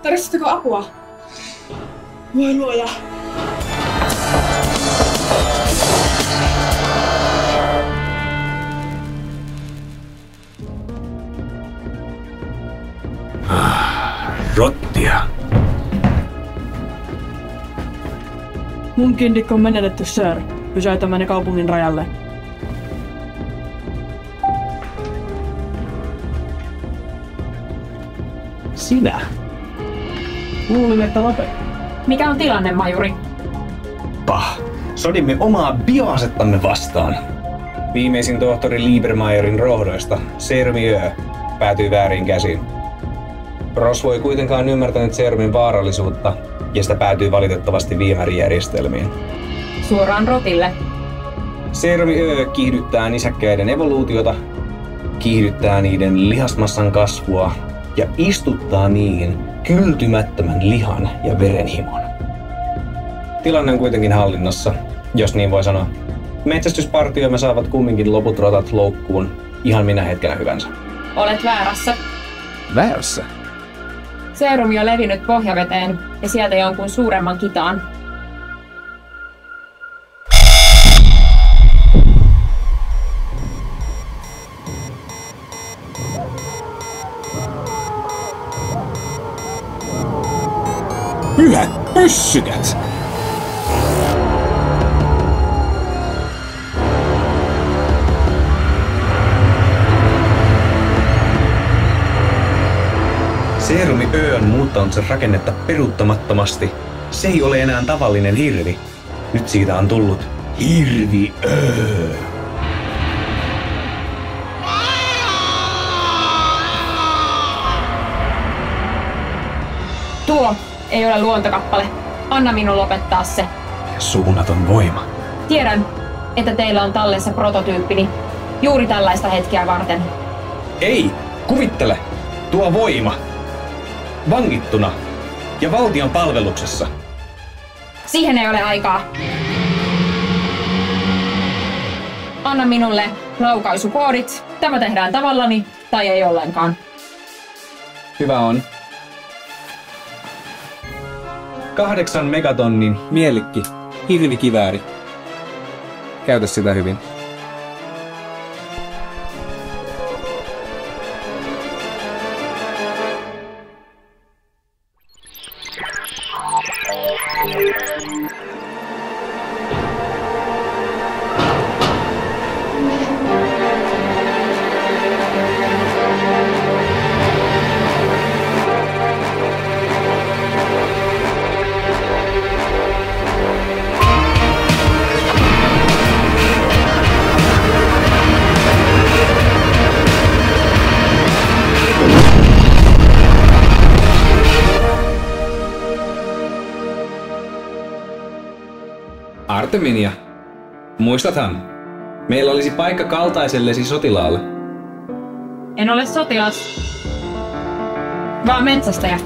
Tarvitsetteko apua? Voi luoja. Rottia. Mun kindikko on menetetty, sir. Pysäytämme ne kaupungin rajalle. Sinä? Luulin, että lopet. Mikä on tilanne, majuri? Pah. Sodimme omaa bioasettamme vastaan. Viimeisin tohtori Liebermeyerin rohdoista, Sermiö, päätyi väärin käsiin. Rosvo ei kuitenkaan ymmärtänyt Serumin vaarallisuutta, ja sitä päätyi valitettavasti viemärijärjestelmiin. Suoraan rotille. Sermiö kiihdyttää nisäkkäiden evoluutiota, kiihdyttää niiden lihasmassan kasvua ja istuttaa niihin kyltymättömän lihan ja verenhimon. Tilanne on kuitenkin hallinnassa, jos niin voi sanoa. Metsästyspartioimme saavat kumminkin loput rotat loukkuun ihan minä hetkenä hyvänsä. Olet väärässä. Väärässä? Serumi on levinnyt pohjaveteen ja sieltä jonkun suuremman kitaan. Pyhät pyssykät! Serumi Ö on muuttanut sen rakennetta peruuttamattomasti. Se ei ole enää tavallinen hirvi. Nyt siitä on tullut Hirvi Ö. Tuo ei ole luontokappale. Anna minun lopettaa se. Ja suunnaton voima. Tiedän, että teillä on tallessa prototyyppini juuri tällaista hetkeä varten. Ei! Kuvittele! Tuo voima! Vangittuna ja valtion palveluksessa. Siihen ei ole aikaa. Anna minulle laukaisukoodit. Tämä tehdään tavallani tai ei ollenkaan. Hyvä on. 8 megatonnin mielikki, hirvikivääri. Käytä sitä hyvin. Arteminia, muistathan, meillä olisi paikka kaltaisellesi sotilaalle. En ole sotilas, vaan metsästäjä.